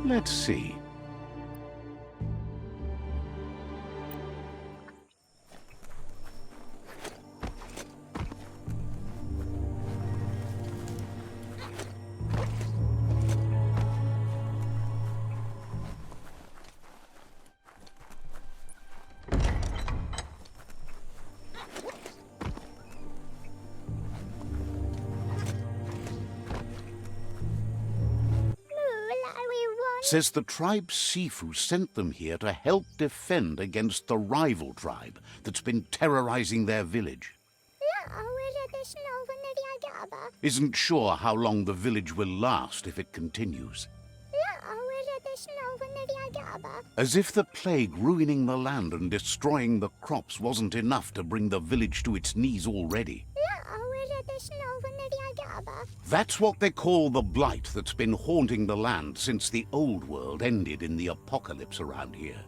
Let's see. Says the tribe Sifu sent them here to help defend against the rival tribe that's been terrorizing their village. Isn't sure how long the village will last if it continues. As if the plague ruining the land and destroying the crops wasn't enough to bring the village to its knees already. That's what they call the blight that's been haunting the land since the old world ended in the apocalypse around here.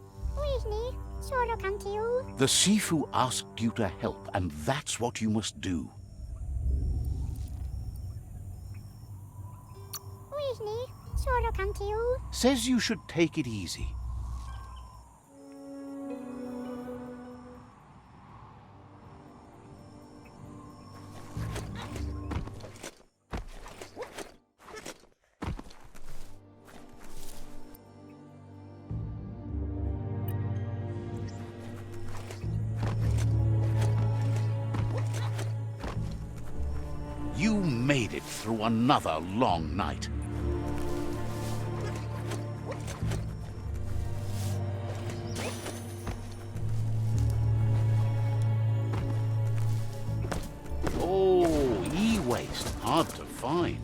The Sifu asked you to help, and that's what you must do. Says you should take it easy. You made it through another long night. Oh, e-waste, hard to find.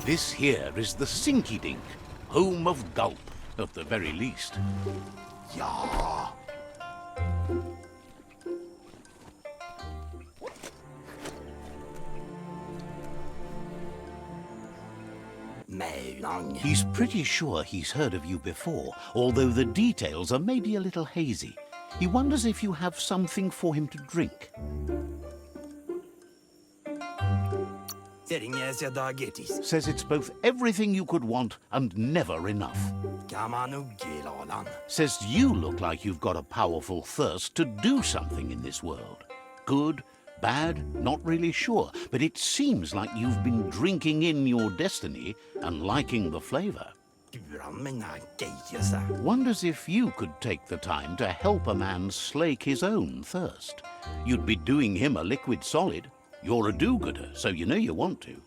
This here is the Sinky Dink, home of Gulp, at the very least. Yeah. He's pretty sure he's heard of you before, although the details are maybe a little hazy. He wonders if you have something for him to drink. Says it's both everything you could want and never enough. Says you look like you've got a powerful thirst to do something in this world. Good, bad, not really sure, but it seems like you've been drinking in your destiny and liking the flavor. Wonders if you could take the time to help a man slake his own thirst. You'd be doing him a liquid solid. You're a do-gooder, so you know you want to.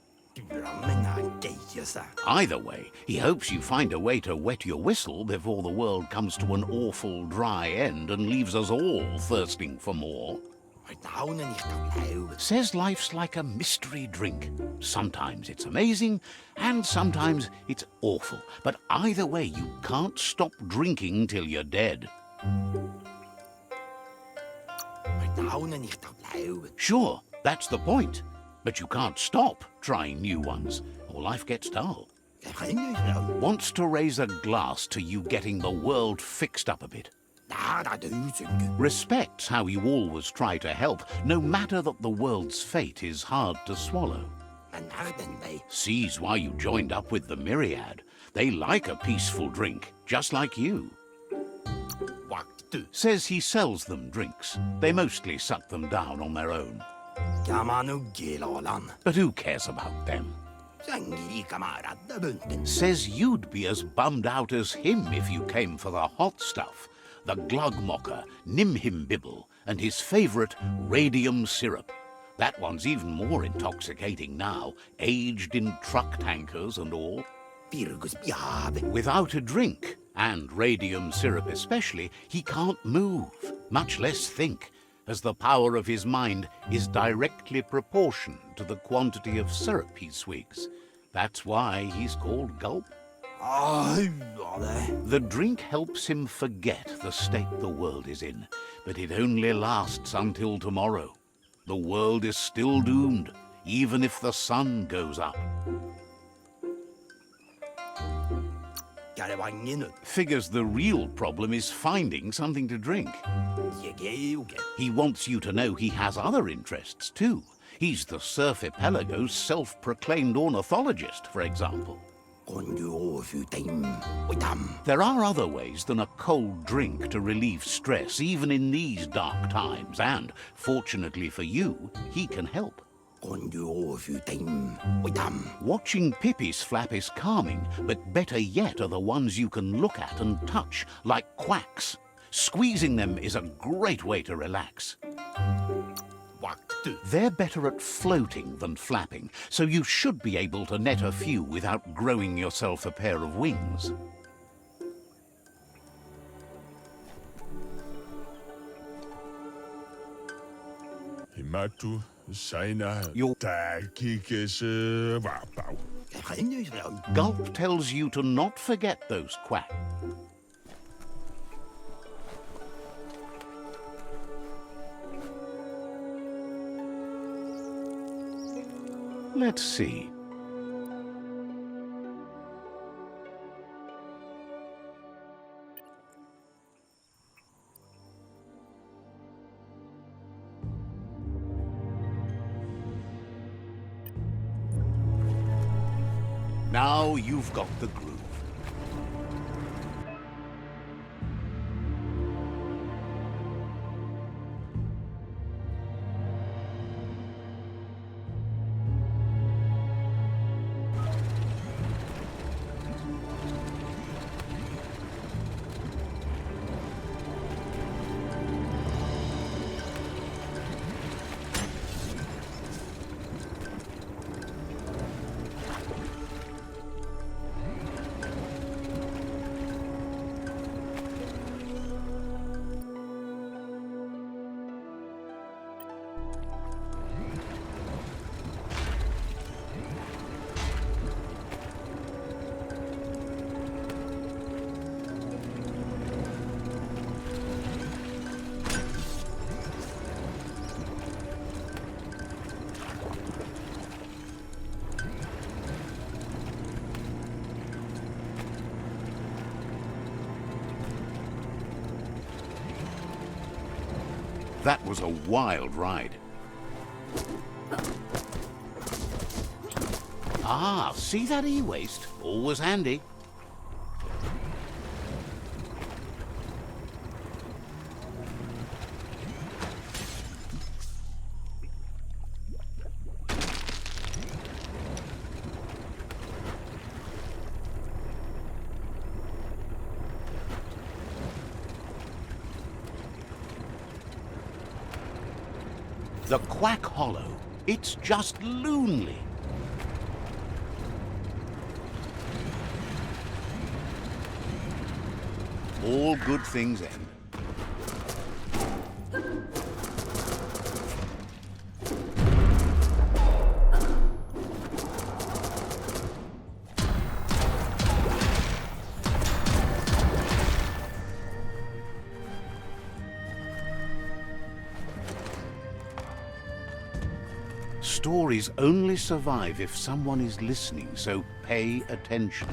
Either way, he hopes you find a way to wet your whistle before the world comes to an awful dry end and leaves us all thirsting for more. Says life's like a mystery drink. Sometimes it's amazing, and sometimes it's awful. But either way, you can't stop drinking till you're dead. Sure, that's the point. But you can't stop trying new ones, or life gets dull. Wants to raise a glass to you getting the world fixed up a bit. Respects how you always try to help, no matter that the world's fate is hard to swallow. Sees why you joined up with the Myriad. They like a peaceful drink, just like you. Says he sells them drinks. They mostly suck them down on their own. But who cares about them? Says you'd be as bummed out as him if you came for the hot stuff. The Glugmocker, Nimhimbibble, and his favourite radium syrup. That one's even more intoxicating now, aged in truck tankers and all. Without a drink, and radium syrup especially, he can't move, much less think. as the power of his mind is directly proportioned to the quantity of syrup he swigs. That's why he's called Gulp. The drink helps him forget the state the world is in, but it only lasts until tomorrow. The world is still doomed, even if the sun goes up. Figures the real problem is finding something to drink. He wants you to know he has other interests too. He's the Surfipelago's self-proclaimed ornithologist, for example. There are other ways than a cold drink to relieve stress, even in these dark times, and, fortunately for you, he can help. Watching Pippi's flap is calming, but better yet are the ones you can look at and touch, like quacks. Squeezing them is a great way to relax. They're better at floating than flapping, so you should be able to net a few without growing yourself a pair of wings. Gulp tells you to not forget those quacks. Let's see. Now you've got the groove. That was a wild ride. Ah, see that e-waste? Always handy. The Quack Hollow. It's just lonely. All good things end. Stories only survive if someone is listening, so pay attention.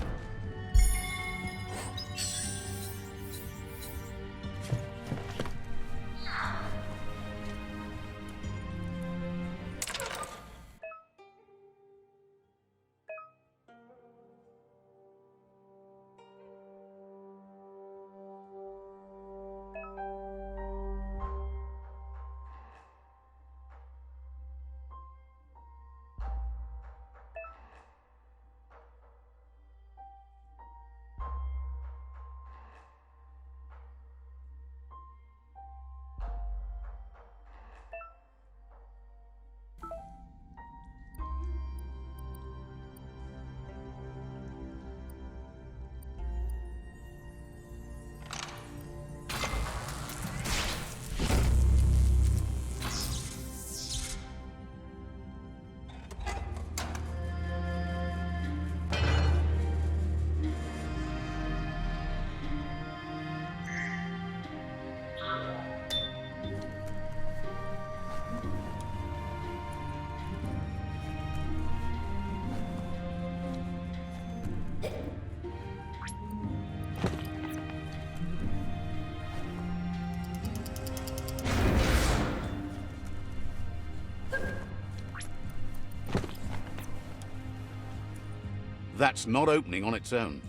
That's not opening on its own.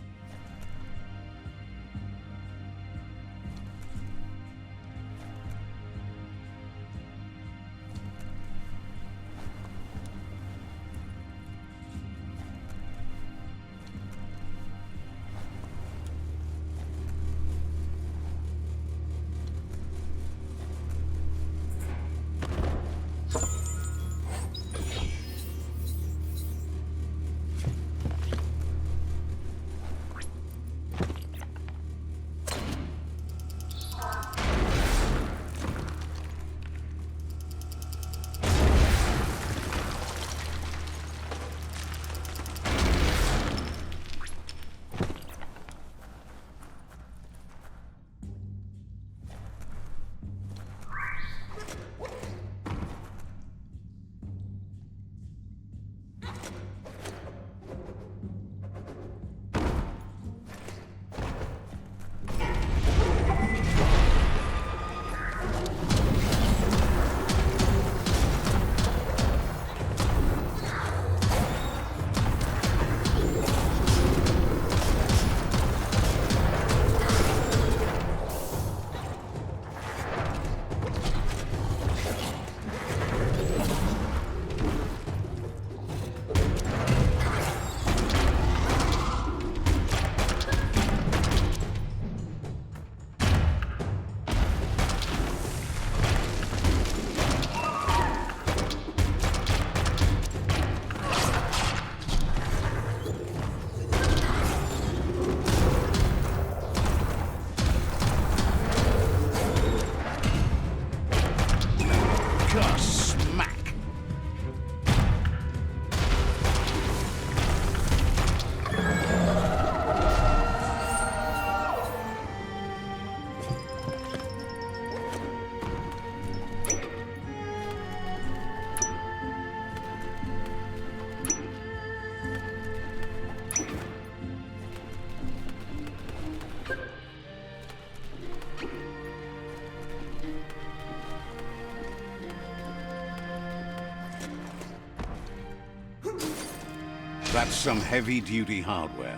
That's some heavy-duty hardware.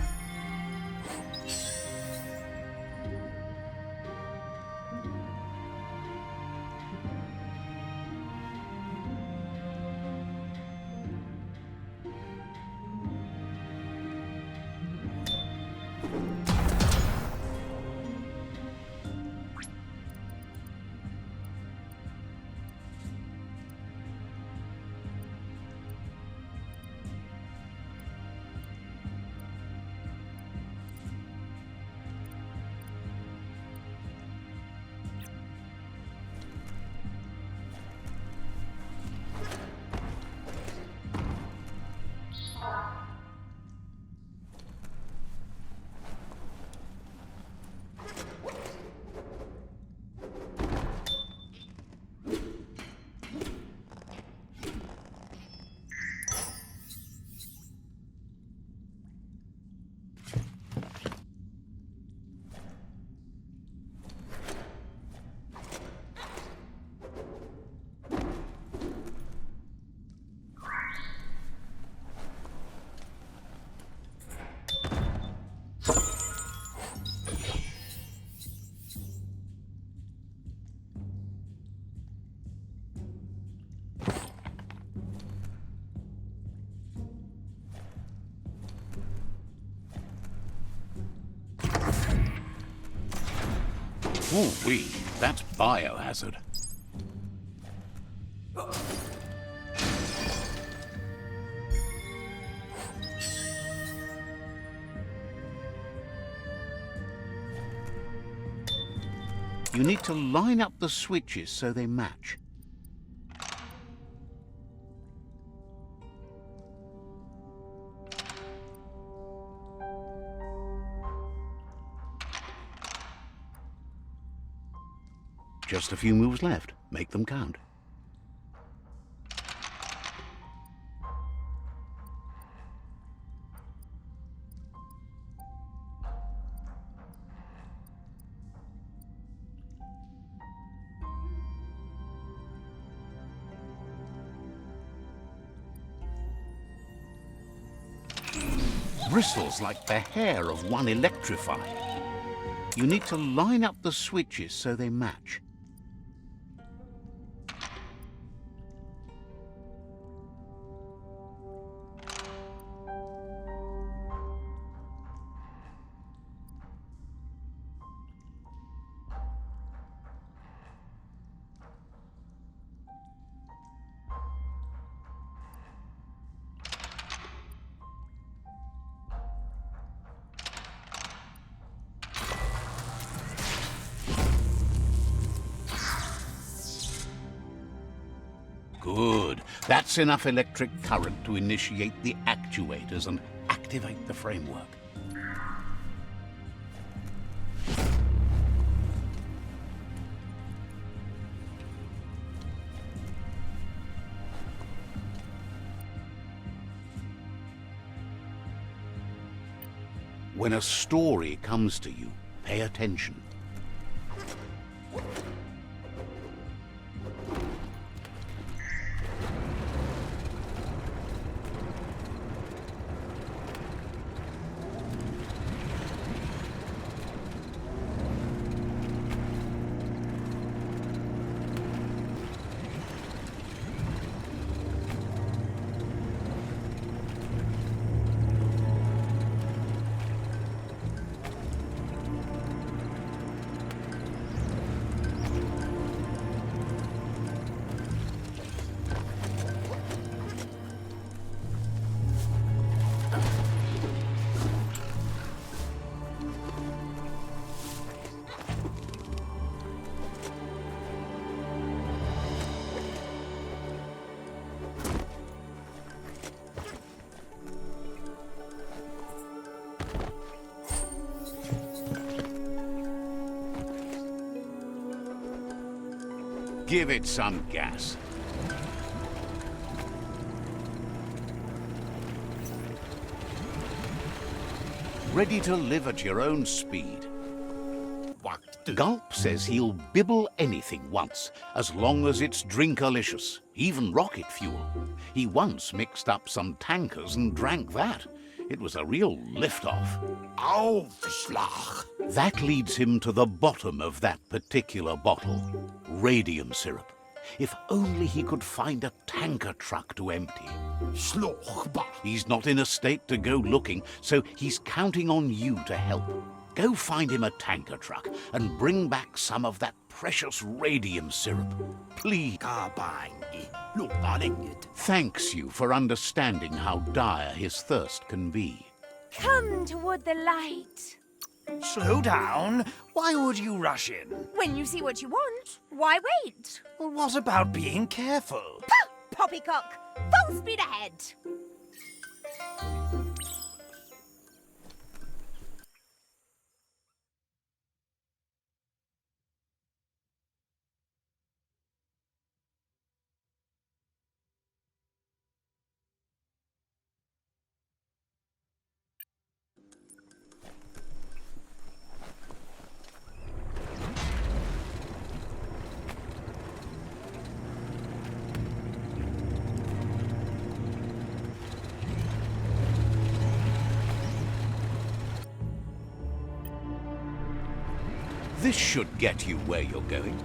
Ooh-wee, that's biohazard. You need to line up the switches so they match. Just a few moves left. Make them count. bristles like the hair of one electrified. You need to line up the switches so they match. Good. That's enough electric current to initiate the actuators and activate the framework. When a story comes to you, pay attention. Give it some gas. Ready to live at your own speed. Gulp says he'll bibble anything once, as long as it's drinkalicious, even rocket fuel. He once mixed up some tankers and drank that. It was a real lift-off. Aufschlag. That leads him to the bottom of that particular bottle. Radium syrup. If only he could find a tanker truck to empty. Schlochbach. He's not in a state to go looking, so he's counting on you to help. Go find him a tanker truck and bring back some of that precious radium syrup. Please. Thanks you for understanding how dire his thirst can be. Come toward the light. Slow down. Why would you rush in? When you see what you want, why wait? Well, what about being careful? Pah! Poppycock! Full speed ahead! This should get you where you're going.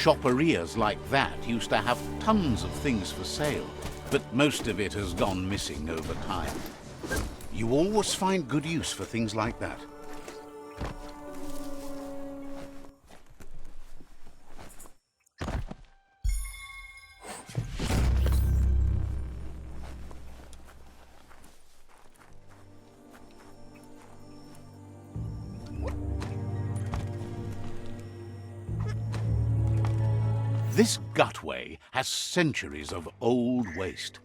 Shopperias like that used to have tons of things for sale. but most of it has gone missing over time. You always find good use for things like that. This gutway has centuries of old waste.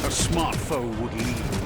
Smart foe would leave now.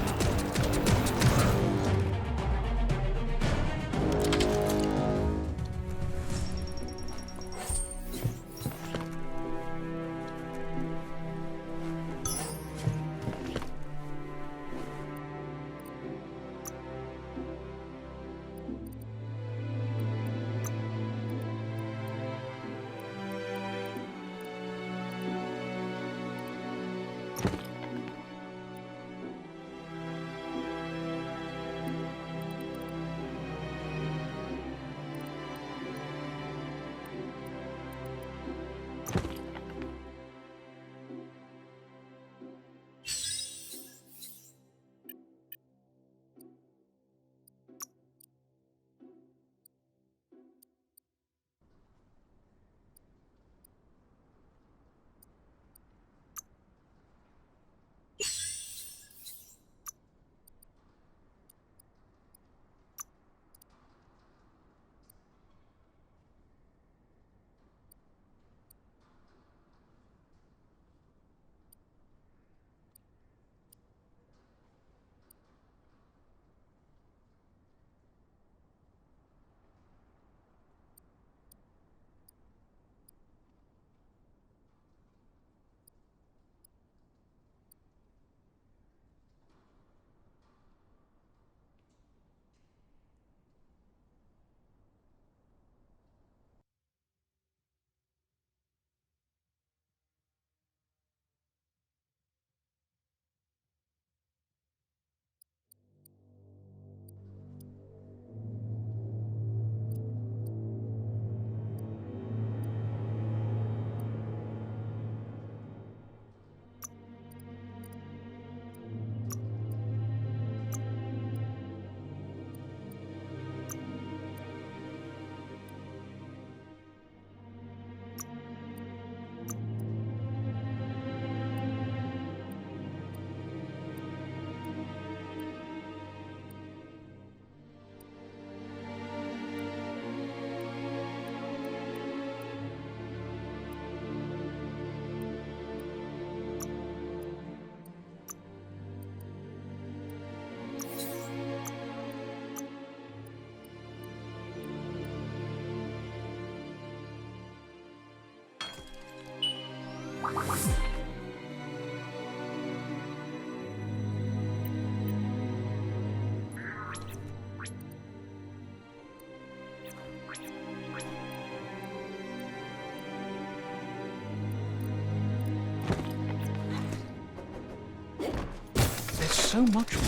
so much more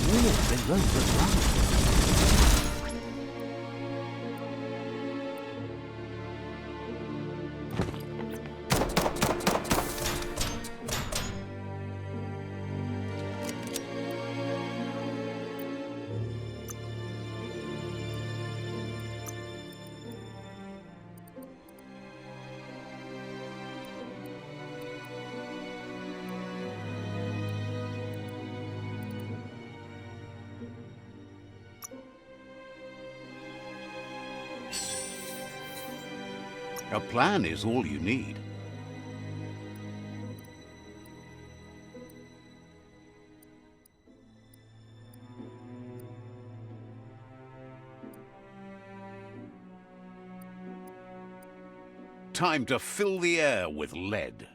below the ground. A plan is all you need. Time to fill the air with lead.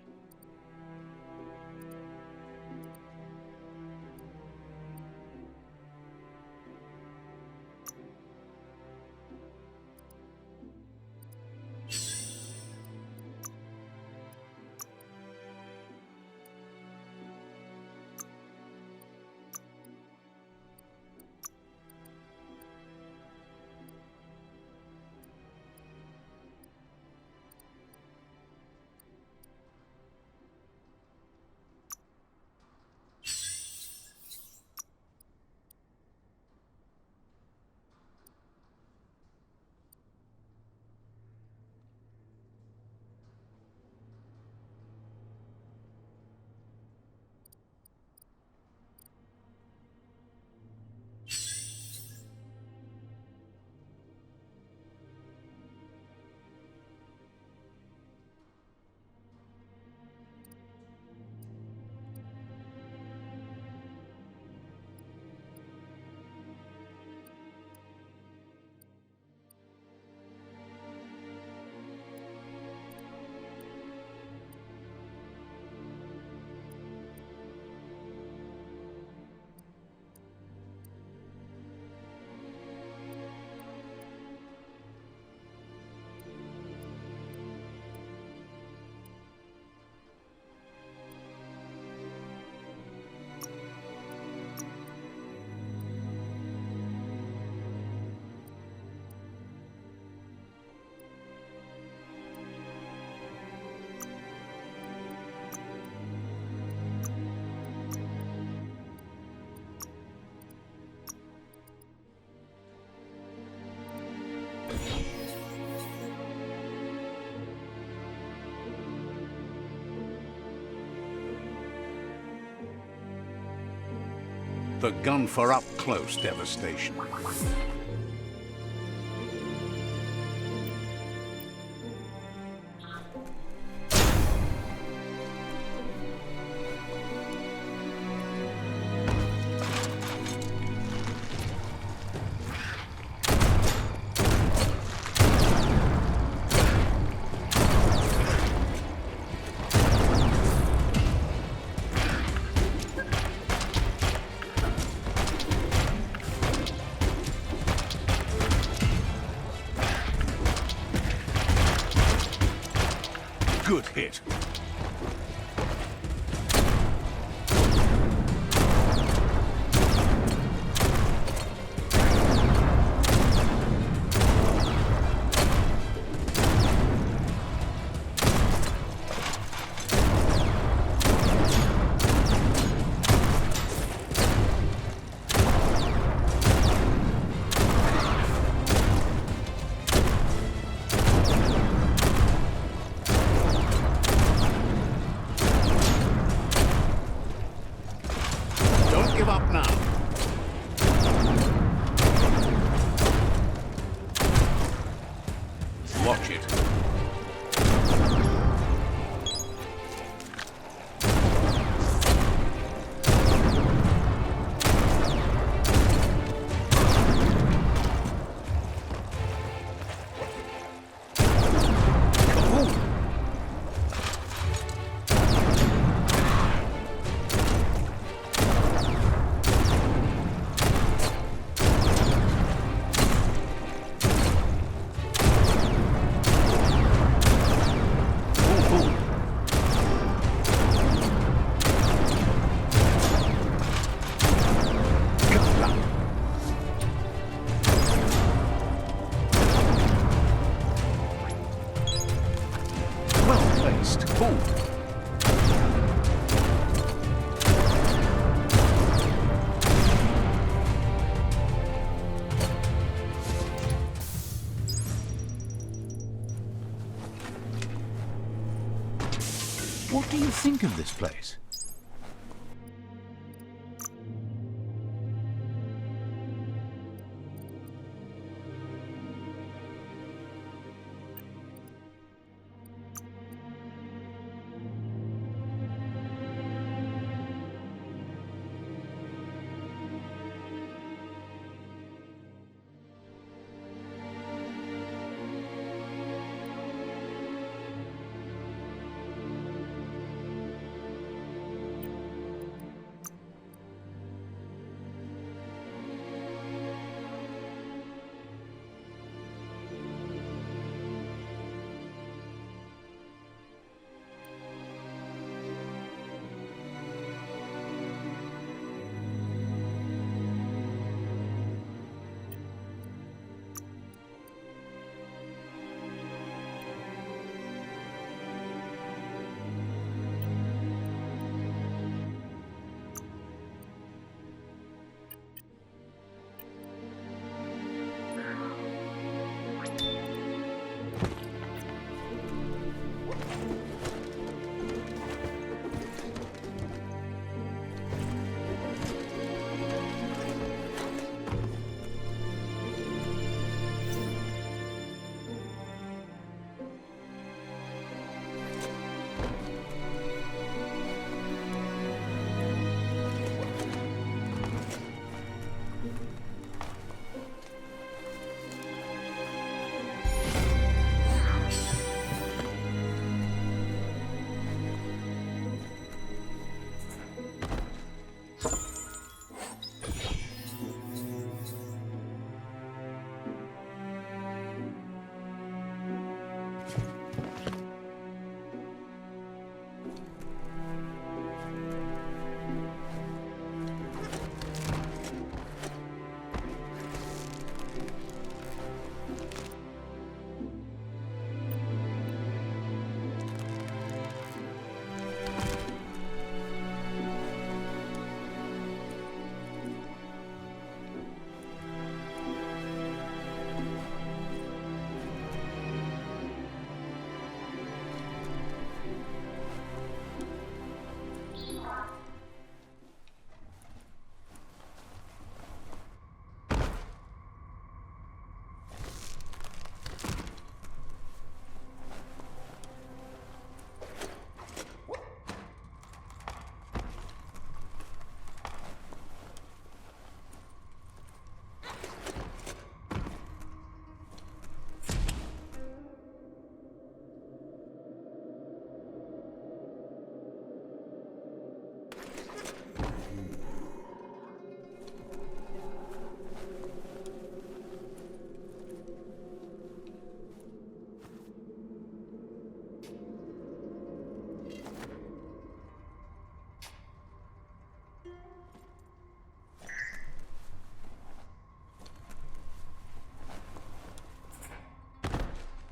The gun for up-close devastation. Good hit. Give up now. Watch it. fool. What do you think of this place?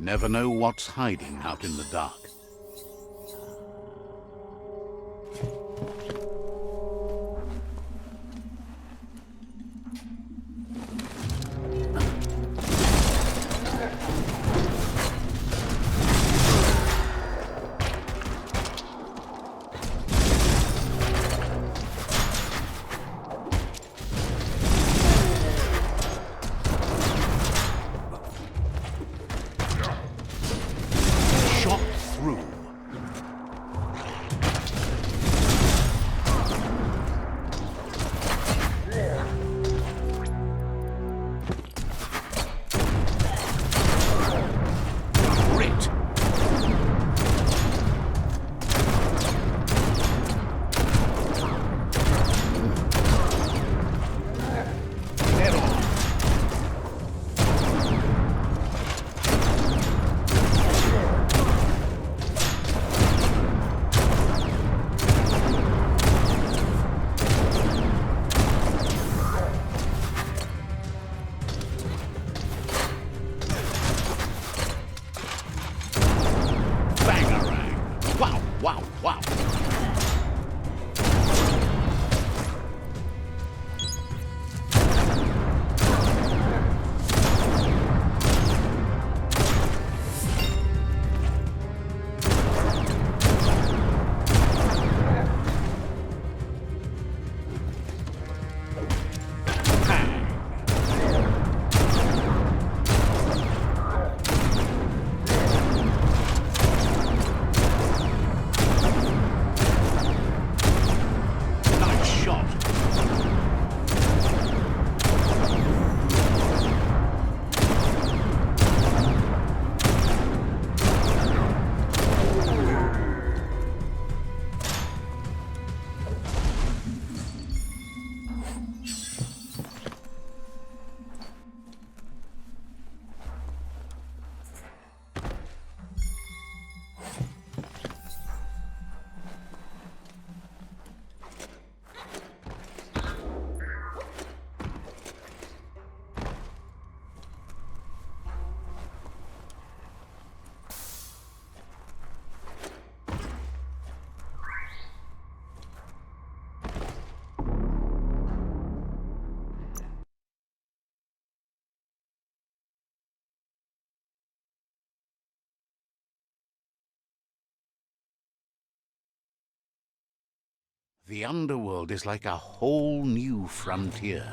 Never know what's hiding out in the dark. Shot through. The underworld is like a whole new frontier.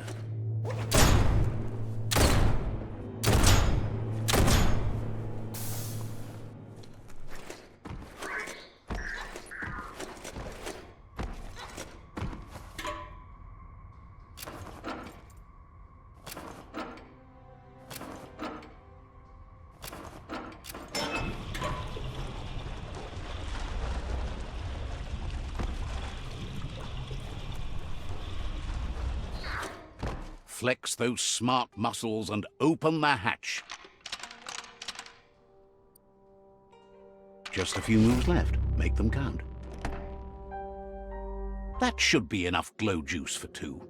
Flex those smart muscles and open the hatch. Just a few moves left. Make them count. That should be enough glow juice for two.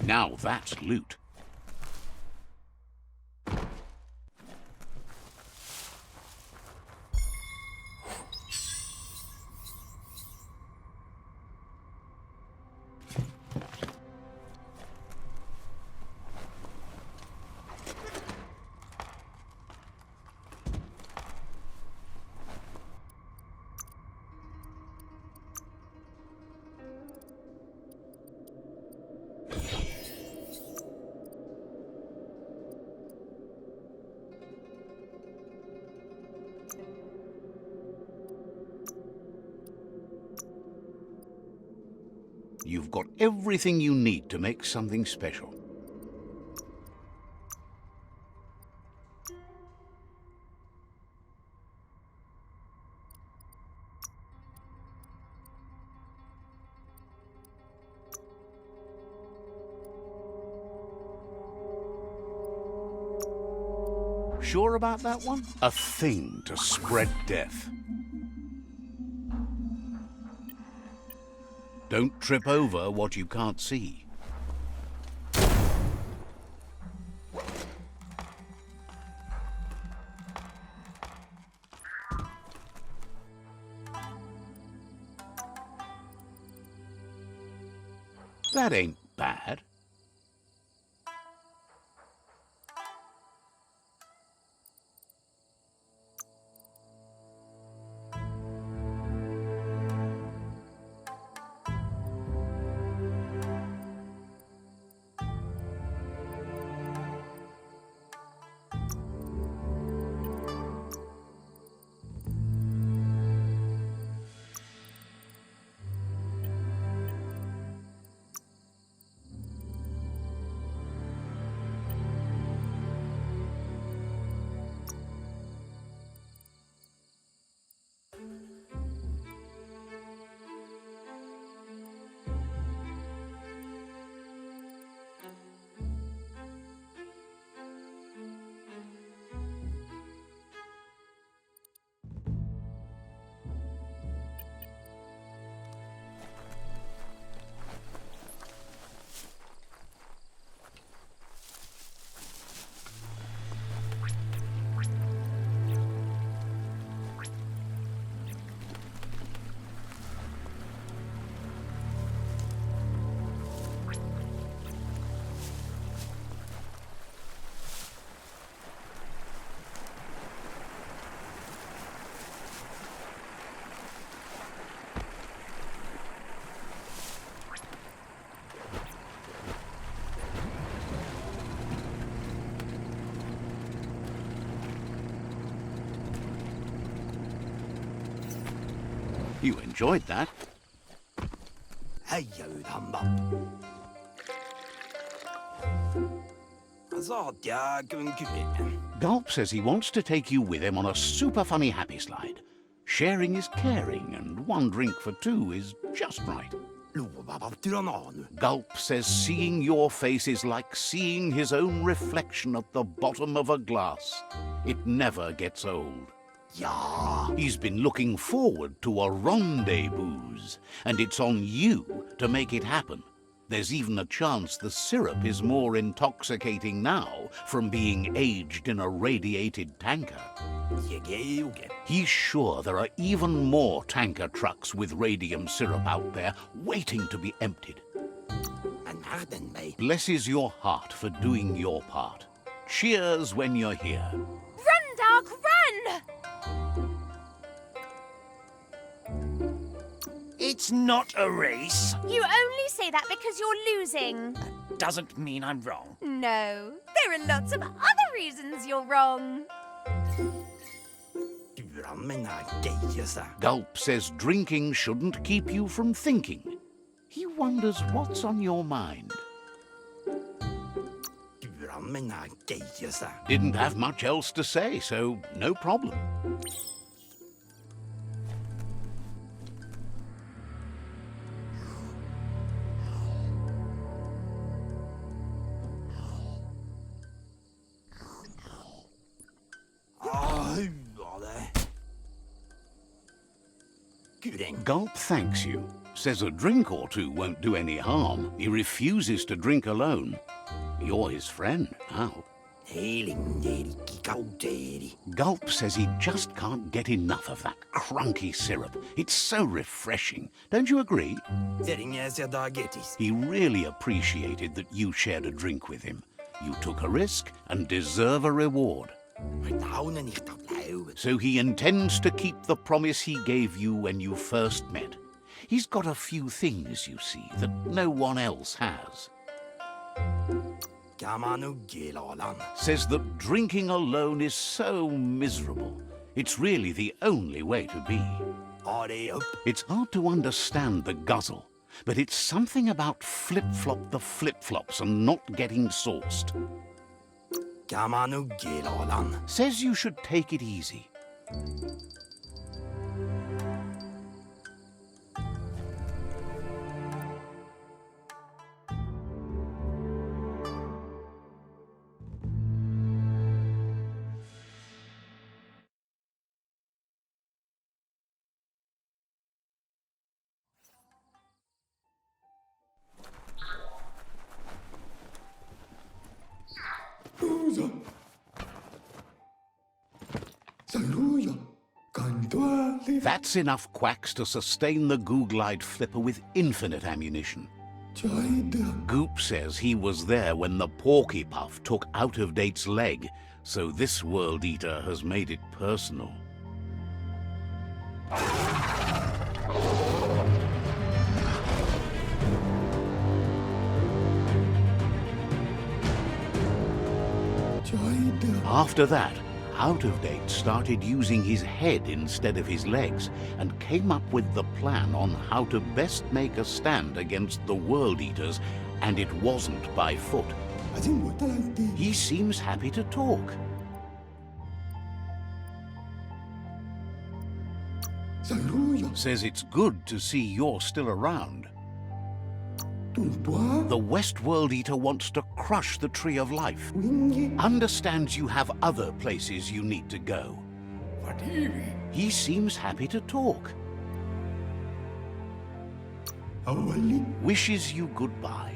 Now that's loot. You've got everything you need to make something special. Sure about that one? A thing to spread death. Don't trip over what you can't see. That ain't bad. You enjoyed that. Heia ut han da. Så at jeg kunne kure. Gulp says he wants to take you with him on a super funny happy slide. Sharing is caring, and one drink for two is just right. Gulp says seeing your face is like seeing his own reflection at the bottom of a glass. It never gets old. Ja. He's been looking forward to a rendezvous, and it's on you to make it happen. There's even a chance the syrup is more intoxicating now from being aged in a radiated tanker. He's sure there are even more tanker trucks with radium syrup out there waiting to be emptied. Blesses your heart for doing your part. Cheers when you're here. Run, Dark, run! It's not a race. You only say that because you're losing. Doesn't mean I'm wrong. No, there are lots of other reasons you're wrong. Gulp says drinking shouldn't keep you from thinking. He wonders what's on your mind. Didn't have much else to say, so no problem. Gulp thanks you, says a drink or two won't do any harm. He refuses to drink alone. You're his friend now. Gulp says he just can't get enough of that crunky syrup. It's so refreshing. Don't you agree? He really appreciated that you shared a drink with him. You took a risk and deserve a reward. So he intends to keep the promise he gave you when you first met. He's got a few things, you see, that no one else has. Says that drinking alone is so miserable. It's really the only way to be. It's hard to understand the guzzle, but it's something about flip-flop the flip-flops and not getting sauced. Says you should take it easy. That's enough quacks to sustain the Googlide flipper with infinite ammunition. Goop says he was there when the Porky Puff took Out-of-Date's leg, so this World Eater has made it personal. After that, Out-of-Date started using his head instead of his legs and came up with the plan on how to best make a stand against the World Eaters, and it wasn't by foot. He seems happy to talk. Says it's good to see you're still around. The West World Eater wants to crush the Tree of Life. Understands you have other places you need to go. He seems happy to talk. Wishes you goodbye.